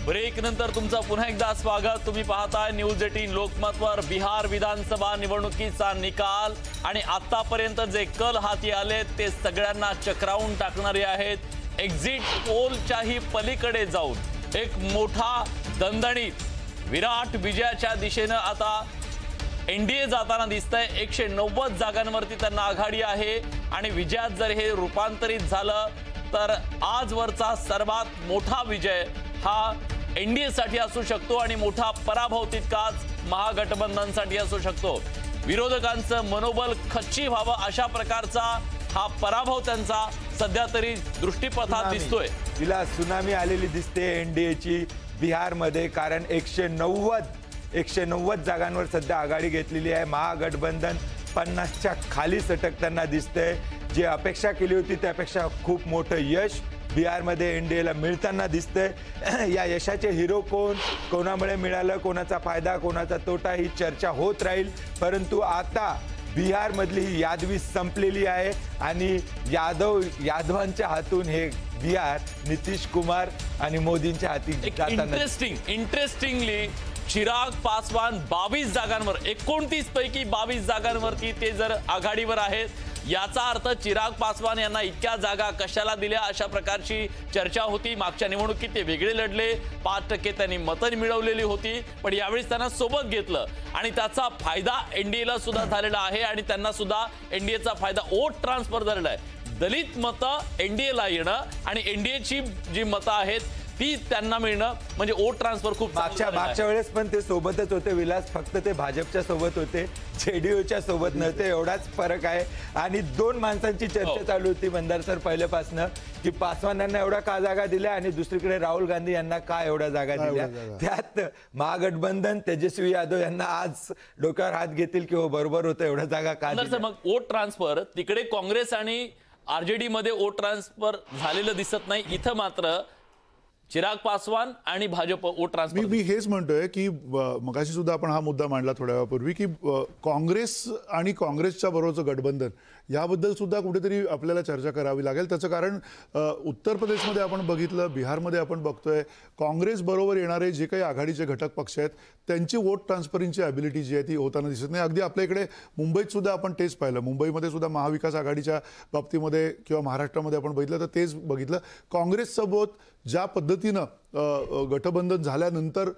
Break नंतर तुमचं पुन्हा एकदा स्वागत। तुम्ही पाहताय न्यूज 18 लोकमतवर। बिहार विधानसभा निवडणुकीचा निकाल आणि आतापर्यंत जे कल हाती आले ते सगळ्यांना चक्रावून टाकणारे आहेत। एक्झिट पोलच्याही पलीकडे जाऊन एक मोठा दणदणीत विराट विजयाच्या दिशेने आता एनडीए जाताना दिसतंय। 190 जागांवरती त्यांना आघाडी आहे आणि विजयात जर हे रूपांतरित झालं तर आजवरचा सर्वात मोठा विजय हा एनडीए साठी असू शकतो आणि मोठा पराभव तितकाच महागठबंधनसाठी असू शकतो। विरोधकांचं मनोबल खच्ची व्हावं अशा प्रकारचा हा पराभव त्यांचा सध्या तरी दृष्टीपथात दिसतोय। तिला सुनामी आलेली दिसते एनडीएची बिहारमध्ये, कारण 190 जागांवर सध्या आघाडी घेतलेली आहे। महागठबंधन 50च्या खाली सटकताना दिसतंय। जे अपेक्षा केली होती त्यापेक्षा खूप मोठं यश बिहारमध्ये एनडीएला मिळताना दिसतंय। या यशाचे हिरो कोणामुळे मिळालं, कोणाचा फायदा कोणाचा तोटा ही चर्चा होत राहील, परंतु आता बिहारमधली ही यादवी संपलेली आहे आणि यादवांच्या हातून हे बिहार नितीश कुमार आणि मोदींच्या हाती जाताना इंटरेस्टिंगली चिराग पासवान 22 जागांवर 29 पैकी 22 जागांवरती ते जर आघाडीवर आहेत, याचा अर्थ चिराग पासवान यांना इतक्या जागा कशाला दिल्या अशा प्रकारची चर्चा होती। मागच्या निवडणुकीत ते वेगळे लढले, 5% त्यांनी मतं मिळवलेली होती, पण यावेळी त्यांना सोबत घेतलं आणि त्याचा फायदा एनडीएला सुद्धा झालेला आहे आणि त्यांना सुद्धा एनडीएचा फायदा वोट ट्रान्सफर झालेला आहे। दलित मतं एनडीएला येणं आणि एनडीएची जी मतं आहेत ती त्यांना मिळणं म्हणजे वोट ट्रान्सफर खूप मागच्या वेळेस पण ते सोबतच होते विलास, फक्त ते भाजपच्या सोबत होते, जेडीयूच्या सोबत नव्हते, एवढाच फरक आहे। आणि दोन माणसांची चर्चा चालू होती मंदार सर पहिल्यापासनं की पासवान यांना एवढा का जागा दिल्या आणि दुसरीकडे राहुल गांधी यांना का एवढ्या जागा दिल्या। त्यात महागठबंधन तेजस्वी यादव यांना आज डोक्यावर हात घेतील की हो बरोबर होतं, एवढ्या जागा का दिल्या। मग वोट ट्रान्सफर तिकडे काँग्रेस आणि आरजेडी मध्ये वोट ट्रान्सफर झालेलं दिसत नाही, इथं मात्र चिराग पासवान आणि भाजप वोट ट्रान्सफर। मी हेच म्हणतोय की मगाशी सुद्धा आपण हा मुद्दा मांडला थोड्या वेळापूर्वी की काँग्रेस आणि काँग्रेसच्या बरोबरचं गठबंधन याबद्दल सुद्धा कुठेतरी आपल्याला चर्चा करावी लागेल। त्याचं कारण उत्तर प्रदेशमध्ये आपण बघितलं, बिहारमध्ये आपण बघतोय, काँग्रेस बरोबर येणारे जे काही आघाडीचे घटक पक्ष आहेत त्यांची वोट ट्रान्सफरिंगची ॲबिलिटी जी आहे ती होताना दिसत नाही। अगदी आपल्या इकडे मुंबईत सुद्धा आपण तेच पाहिलं, मुंबईमध्ये सुद्धा महाविकास आघाडीच्या बाबतीमध्ये किंवा महाराष्ट्रामध्ये आपण बघितलं तर तेच बघितलं। काँग्रेससोबत ज्या पद्धतीनं गठबंधन झाल्यानंतर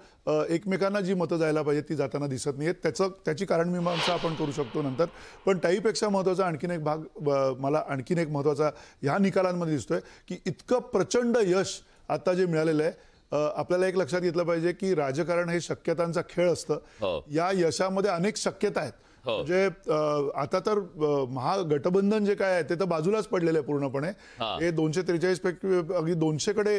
एकमेकांना जी मतं जायला पाहिजे ती जाताना दिसत नाही आहेत। त्याची कारणमीमांसा आपण करू शकतो नंतर, पण त्याहीपेक्षा महत्त्वाचा आणखीन एक भाग मला आणखीन एक महत्त्वाचा ह्या निकालांमध्ये दिसतोय की इतकं प्रचंड यश आता जे मिळालेलं आहे, आपल्याला एक लक्षात घेतलं पाहिजे की राजकारण हे शक्यतांचा खेळ असतं। या यशामध्ये अनेक शक्यता आहेत, म्हणजे आता तर महागठबंधन जे काय आहे ते तर बाजूलाच पडलेलं आहे पूर्णपणे। हे 243 पैकी अगदी 200कडे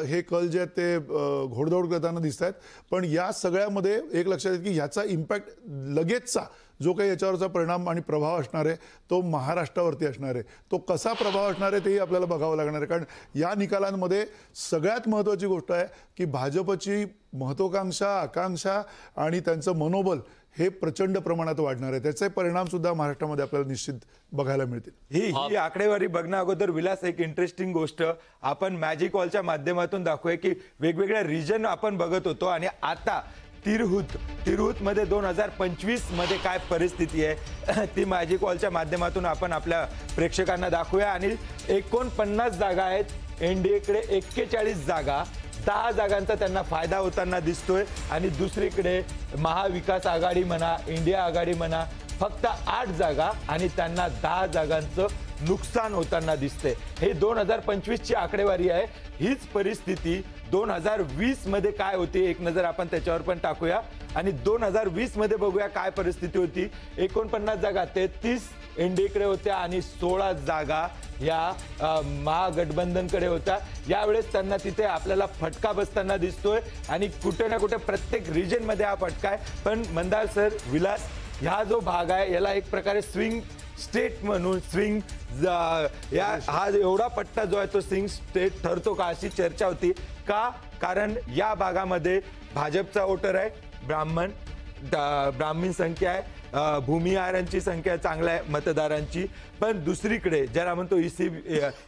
हे कल जे आहेत ते घोडदौड करताना दिसत आहेत, पण या सगळ्यामध्ये एक लक्षात येतं की ह्याचा इम्पॅक्ट लगेचचा जो काही याच्यावरचा परिणाम आणि प्रभाव असणार आहे तो महाराष्ट्रावरती असणार आहे। तो कसा प्रभाव असणार आहे तेही आपल्याला बघावं लागणार आहे, कारण या निकालांमध्ये सगळ्यात महत्त्वाची गोष्ट आहे की भाजपची महत्त्वाकांक्षा, आकांक्षा आणि त्यांचं मनोबल हे प्रचंड प्रमाणात वाढणार आहे। त्याचे परिणाम सुद्धा महाराष्ट्रामध्ये आपल्याला निश्चित बघायला मिळतील। ही आकडेवारी बघण्या अगोदर विलास एक इंटरेस्टिंग गोष्ट आपण मॅजिक वॉलच्या माध्यमातून दाखवूया की वेगवेगळ्या रिजन आपण बघत होतो आणि आता तिरहुत मध्ये 2025 मध्ये काय परिस्थिती आहे ती मॅजिक वॉलच्या माध्यमातून आपण आपल्या प्रेक्षकांना दाखवूया। आणि 49 जागा आहेत एनडीएकडे, 41 जागा, 10 जागांचा त्यांना फायदा होताना दिसतोय आणि दुसरीकडे महाविकास आघाडी म्हणा, इंडिया आघाडी म्हणा, फक्त 8 जागा आणि त्यांना 10 जागांचं नुकसान होताना दिसते। हे 2025 ची आकडेवारी आहे। हीच परिस्थिती 2020 मध्ये काय होती एक नजर आपण त्याच्यावर पण टाकूया आणि 2020 मध्ये बघूया काय परिस्थिती होती। 49 जागा 33 एनडीएकडे होत्या आणि 16 जागा या महागठबंधनकडे होत्या। यावेळेस त्यांना तिथे आपल्याला फटका बसताना दिसतोय आणि कुठे ना कुठे प्रत्येक रिजन मध्ये हा फटका आहे। पण मंदार सर, विलास, हा जो भाग आहे याला एक प्रकारे स्विंग स्टेट म्हणून हा एवढा पट्टा जो आहे तो स्विंग स्टेट ठरतो का अशी चर्चा होती का, कारण या भागामध्ये भाजपचा वोटर आहे, ब्राह्मण संख्या आहे, भूमिहारांची संख्या चांगल्या आहे मतदारांची, पण दुसरीकडे ज्याला म्हणतो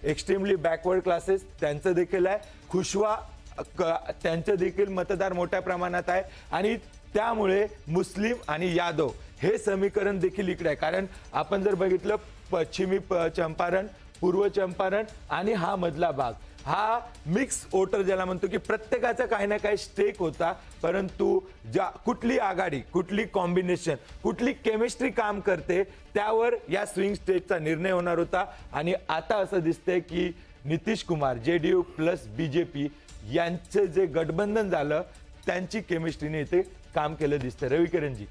एक्स्ट्रीमली बॅकवर्ड क्लासेस त्यांचं देखील आहे, खुशवा त्यांचं देखील मतदार मोठ्या प्रमाणात आहे आणि त्यामुळे मुस्लिम आणि यादव हे समीकरण देखील इकडे आहे. कारण आपण जर बघितलं पश्चिमी चंपारण, पूर्व चंपारण आणि हा मधला भाग, हा मिक्स वोटर ज्याला म्हणतो की प्रत्येकाचा काही ना काही स्टेक होता, परंतु ज्या कुठली आघाडी, कुठली कॉम्बिनेशन, कुठली केमिस्ट्री काम करते त्यावर या स्विंग स्टेटचा निर्णय होणार होता. आणि आता असं दिसतंय की Nitish Kumar, JDU plus BJP यांचं जे गठबंधन झालं त्यांची केमिस्ट्रीने इथे काम केलं दिसतं. रविकिरणजी,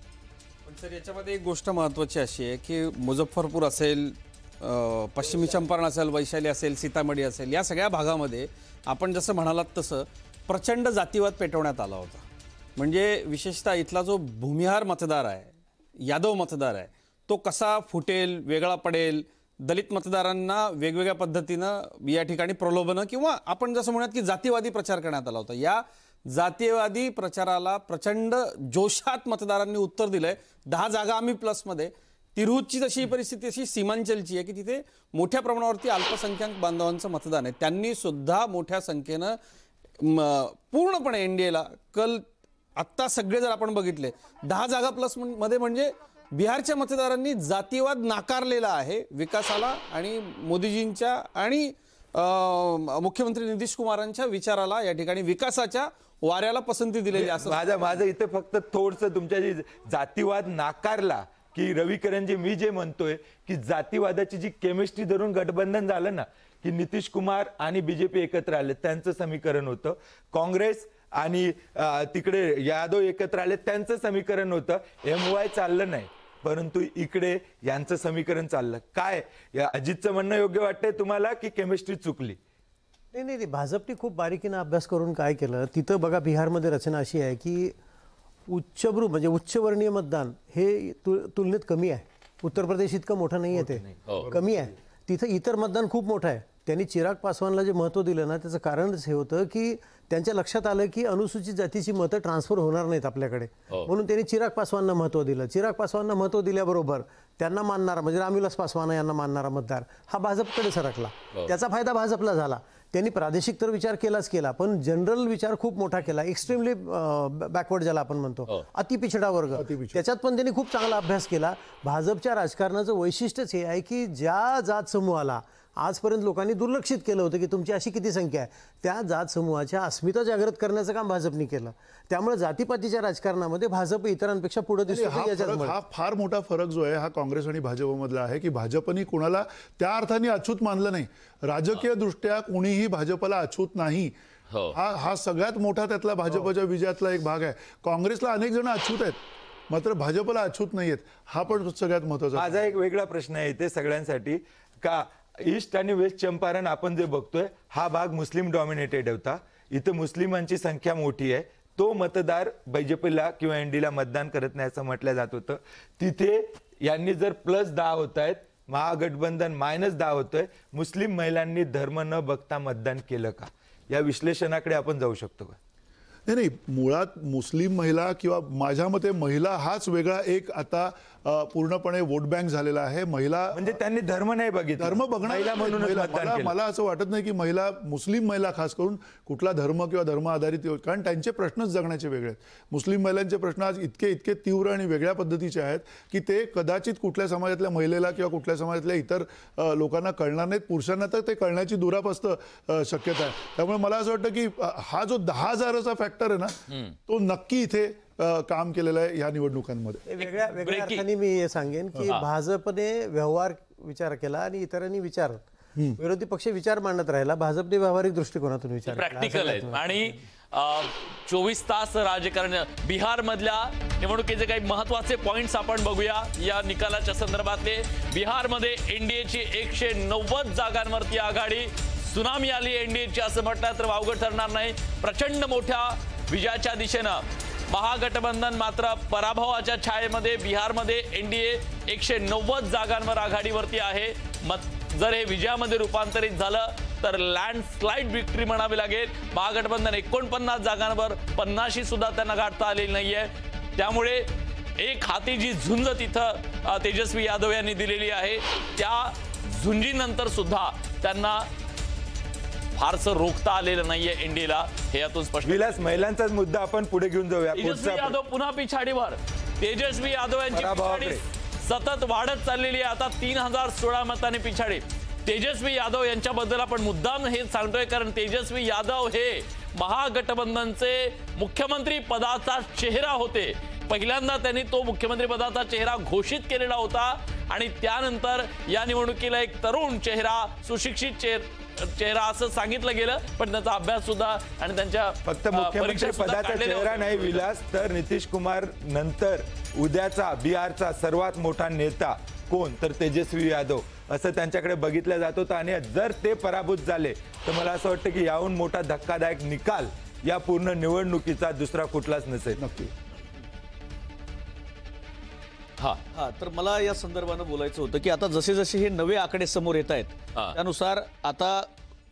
पण सर याच्यामध्ये एक गोष्ट महत्त्वाची अशी आहे की मुझफ्फरपूर असेल, पश्चिमी चंपारण असेल, वैशाली असेल, सीतामढी असेल, या सगळ्या भागामध्ये आपण जसं म्हणालात तसं प्रचंड जातीवाद पेटवण्यात आला होता. म्हणजे विशेषतः इथला जो भूमिहार मतदार आहे, यादव मतदार आहे, तो कसा फुटेल, वेगळा पडेल, दलित मतदारांना वेगवेगळ्या पद्धतीनं या ठिकाणी प्रलोभनं किंवा आपण जसं म्हणूयात की जातीवादी प्रचार करण्यात आला होता. या जातीयवादी प्रचाराला प्रचंड जोशात मतदारांनी उत्तर दिलंय. 10 जागा आम्ही प्लसमध्ये. तिरहुतची तशी परिस्थिती अशी सीमांचलची आहे की तिथे मोठ्या प्रमाणावरती अल्पसंख्याक बांधवांचं मतदान आहे. त्यांनी सुद्धा मोठ्या संख्येनं पूर्णपणे NDAला कल आत्ता सगळे जर आपण बघितले 10 जागा प्लस मध्ये म्हणजे बिहारच्या मतदारांनी जातीवाद नाकारलेला आहे. विकासाला आणि मोदीजींच्या आणि मुख्यमंत्री नितीश कुमारांच्या विचाराला, या ठिकाणी विकासाच्या वाऱ्याला पसंती दिलेली असं माझं इथे फक्त थोडंसं तुमच्या जी जातीवाद नाकारला की रविकिरणजी, मी जे म्हणतोय की जातीवादाची जी केमिस्ट्री धरून गठबंधन झालं ना, की नितीश कुमार आणि BJP एकत्र आले त्यांचं समीकरण होतं, काँग्रेस आणि तिकडे यादव एकत्र आले त्यांचं समीकरण होतं. MY चाललं नाही, परंतु इकडे यांचं समीकरण चाललं. काय या अजितचं म्हणणं योग्य वाटतंय तुम्हाला की केमिस्ट्री चुकली? नाही, भाजपने खूप बारीकीनं अभ्यास करून काय केलं, तिथं बघा बिहारमध्ये रचना अशी आहे की उच्चभ्रू म्हणजे उच्चवर्णीय मतदान हे तुलनेत कमी आहे. उत्तर प्रदेश इतकं मोठं नाही आहे, ते कमी आहे. तिथं इतर मतदान खूप मोठं आहे. त्यांनी चिराग पासवानला जे महत्त्व दिलं ना, त्याचं कारणच हे होतं की त्यांच्या लक्षात आलं की अनुसूचित जातीची मतं ट्रान्सफर होणार नाहीत आपल्याकडे, म्हणून त्यांनी चिराग पासवानला महत्त्व दिलं. चिराग पासवानला महत्त्व दिल्याबरोबर त्यांना मानणारा म्हणजे रामविलास पासवान यांना मानणारा मतदार हा भाजपकडे सरकला. त्याचा फायदा भाजपला झाला. त्यांनी प्रादेशिक तर विचार केलाच केला, पण जनरल विचार खूप मोठा केला. एक्स्ट्रीमली बॅकवर्ड ज्याला आपण म्हणतो, अतिपिछडा वर्ग, त्याच्यात पण त्यांनी खूप चांगला अभ्यास केला. भाजपच्या राजकारणाचं वैशिष्ट्यच हे आहे की ज्या जात समूहाला आजपर्यंत लोकांनी दुर्लक्षित केलं होतं की तुमची अशी किती संख्या आहे, त्या जात समूहाच्या अस्मिता जागृत करण्याचं काम भाजपने केलं. त्यामुळे जातीपातीच्या राजकारणामध्ये भाजप इतरांपेक्षा पुढे दिसतो. हा फार मोठा फरक जो आहे हा काँग्रेस आणि भाजपमधला आहे की भाजपने कुणाला त्या अर्थाने अछूत मानलं नाही. राजकीय दृष्ट्या कोणीही भाजपला अछूत नाही. हा सगळ्यात मोठा त्यातला भाजपच्या विजयातला एक भाग आहे. काँग्रेसला अनेक जण अछूत आहेत, मात्र भाजपला अछूत नाही आहेत. हा पण सगळ्यात महत्त्वाचा. माझा एक वेगळा प्रश्न आहे इथे सगळ्यांसाठी का ईस्ट आणि वेस्ट चंपारण आपण जे बघतोय हा भाग मुस्लिम डॉमिनेटेड होता. इथं मुस्लिमांची संख्या मोठी आहे. तो मतदार BJPला किंवा NDAला मतदान करत नाही असं म्हटलं जात होतं. तिथे यांनी जर +10 होत आहेत, महागठबंधन -10 होतोय. मुस्लिम महिलांनी धर्म न बघता मतदान केलं का? या विश्लेषणाकडे आपण जाऊ शकतो का? नाही, मुळात मुस्लिम महिला किंवा माझ्या मते महिला हाच वेगळा एक आता पूर्णपणे वोट बँक झालेला आहे. महिला म्हणजे त्यांनी धर्म नाही बघितलं, धर्म बघणार म्हणून मला असं वाटत नाही की महिला, मुस्लिम महिला खास करून कुठला धर्म किंवा धर्म आधारित, कारण त्यांचे प्रश्नच जगण्याचे वेगळे आहेत. मुस्लिम महिलांचे प्रश्न आज इतके तीव्र आणि वेगळ्या पद्धतीचे आहेत की ते कदाचित कुठल्या समाजातल्या महिलेला किंवा कुठल्या समाजातल्या इतर लोकांना कळणार नाहीत. पुरुषांना तर ते कळण्याची दुरापस्त शक्यता आहे. त्यामुळे मला असं वाटतं की हा जो 10,000चा फॅक्टर आहे ना, तो नक्की इथे काम केलेलं आहे या निवडणुकांमध्ये. वेगळ्या अर्थाने मी हे सांगेन की भाजपने व्यवहार विचार केला आणि इतरांनी विचार, विरोधी पक्ष विचार मांडत राहिला. भाजपने व्यावहारिक दृष्टिकोनातून विचार प्रॅक्टिकल आहे. आणि 24 तास राजकारण बिहार मधल्या निवडणुकीचे काही महत्वाचे पॉइंट्स आपण बघूया या निकालाच्या संदर्भातले. बिहारमध्ये NDAची 190 जागांवरती आघाडी. सुनामी आली NDAची असं म्हटलं तर वावगं ठरणार नाही. प्रचंड मोठ्या विजयाच्या दिशेनं महागठबंधन मात्र पराभवाच्या छायेमध्ये. बिहारमध्ये NDA 190 जागांवर आघाडीवरती आहे. जर हे विजयामध्ये रूपांतरित झालं तर लँडस्लाइड विक्ट्री म्हणावी लागेल. महागठबंधन 49 जागांवर 50 सुद्धा त्यांना गाठता आलेली नाहीये. त्यामुळे एक हाती जी झुंज तिथं तेजस्वी यादव यांनी दिलेली आहे, त्या झुंजीनंतर सुद्धा त्यांना फारसं रोखता आलेलं नाहीये एनडीएला, हे यातून स्पष्ट. विलास, महिलांचाच मुद्दा आपण पुढे घेऊन जाऊया. तेजस्वी यादव पुन्हा पिछाडीवर. तेजस्वी यादव यांची पराभवाकडे. पिछाडी सतत वाढत चाललेली आहे. आता 3016 मतांनी पिछाडी. तेजस्वी यादव यांच्याबद्दल आपण मुद्दाम हे सांगतोय कारण तेजस्वी यादव हे महागठबंधनचे मुख्यमंत्री पदाचा चेहरा होते. पहिल्यांदा त्यांनी तो मुख्यमंत्री पदाचा चेहरा घोषित केलेला होता आणि त्यानंतर या निवडणुकीला एक तरुण चेहरा, सुशिक्षित चेहरा असं सांगितलं गेलं, पण त्याचा अभ्यास सुद्धा आणि त्यांच्या फक्त मुख्यमंत्री पदाचा चेहरा नाही विलास, तर नितीश कुमार नंतर उद्याचा बिहारचा सर्वात मोठा नेता कोण, तर तेजस्वी यादव असं त्यांच्याकडे बघितलं जात होतं. आणि जर ते पराभूत झाले तर मला असं वाटतं की याहून मोठा धक्कादायक निकाल या पूर्ण निवडणुकीचा दुसरा कुठलाच नसेल. नक्की. हा, तर मला या संदर्भानं बोलायचं होतं की आता जसे जसे हे नवे आकडे समोर येत आहेत त्यानुसार आता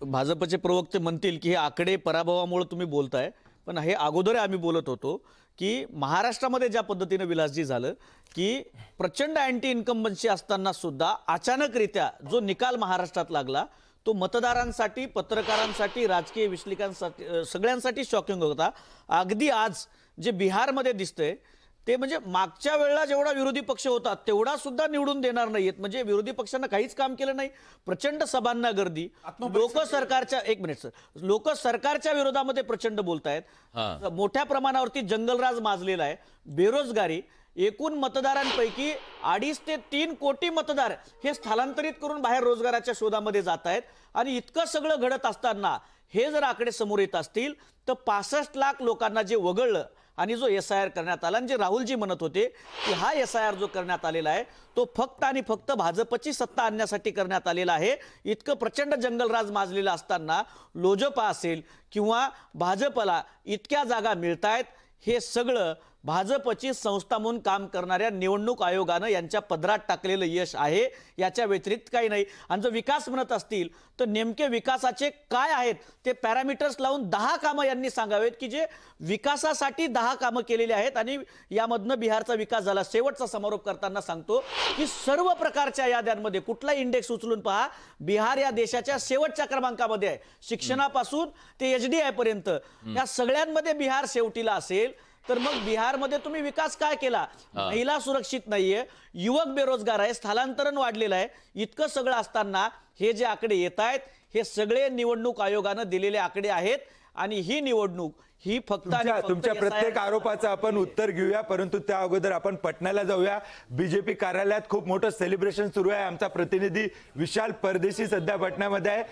भाजपचे प्रवक्ते म्हणतील की हे आकडे पराभवामुळे तुम्ही बोलताय, पण हे अगोदर आम्ही बोलत होतो की महाराष्ट्रामध्ये ज्या पद्धतीनं विलासजी झालं की प्रचंड अँटी इन्कम्बन्सी असताना सुद्धा अचानकरित्या जो निकाल महाराष्ट्रात लागला तो मतदारांसाठी, पत्रकारांसाठी, राजकीय विश्लेषकांसाठी, सगळ्यांसाठी शॉकिंग होता. अगदी आज जे बिहारमध्ये दिसतंय ते म्हणजे मागच्या वेळेला जेवढा विरोधी पक्ष होता तेवढा सुद्धा निवडून देणार नाहीयेत. म्हणजे विरोधी पक्षांना काहीच काम केलं नाही. प्रचंड सभांना गर्दी. लोक सरकारच्या विरोधामध्ये प्रचंड बोलतायत. मोठ्या प्रमाणावरती जंगलराज माजलेला आहे. बेरोजगारी. एकूण मतदारांपैकी 2.5 ते 3 कोटी मतदार हे स्थलांतरित करून बाहेर रोजगाराच्या शोधामध्ये जात आहेत. आणि इतकं सगळं घडत असताना हे जर आकडे समोर येत असतील तर 65 लाख लोकांना जे वगळलं आणि जो SIR करण्यात आला, आणि जे राहुलजी म्हणत होते की हा SIR जो करण्यात आलेला आहे तो फक्त आणि फक्त भाजपची सत्ता आणण्यासाठी करण्यात आलेला आहे. इतकं प्रचंड जंगलराज माजलेलं असताना लोजपा असेल किंवा भाजपला इतक्या जागा मिळतायत, हे सगळं भाजपची संस्था म्हणून काम करणाऱ्या निवडणूक आयोगानं यांच्या पदरात टाकलेलं यश आहे. याच्या व्यतिरिक्त काही नाही. आणि जर विकास म्हणत असतील तर नेमके विकासाचे काय आहेत ते पॅरामीटर्स लावून 10 कामं यांनी सांगावेत की जे विकासासाठी 10 कामं केलेली आहेत आणि यामधनं बिहारचा विकास झाला. शेवटचा समारोप करताना सांगतो की सर्व प्रकारच्या याद्यांमध्ये कुठला इंडेक्स उचलून पहा, बिहार या देशाच्या शेवटच्या क्रमांकामध्ये आहे. शिक्षणापासून ते HDI पर्यंत या सगळ्यांमध्ये बिहार शेवटीला असेल. तर मग बिहारमध्ये तुम्ही विकास काय केला? महिला सुरक्षित नाहीये, युवक बेरोजगार आहे, स्थलांतरण वाढलेलं आहे. इतकं सगळं असताना हे जे आकडे येत आहेत हे सगळे निवडणूक आयोगानं दिलेले आकडे आहेत. आणि ही निवडणूक ही फक्त तुमच्या प्रत्येक आरोपाचं आपण उत्तर घेऊया, परंतु त्या अगोदर आपण पटण्याला जाऊया. बीजेपी कार्यालयात खूप मोठं सेलिब्रेशन सुरू आहे. आमचा प्रतिनिधी विशाल परदेशी सध्या पटण्यामध्ये आहे.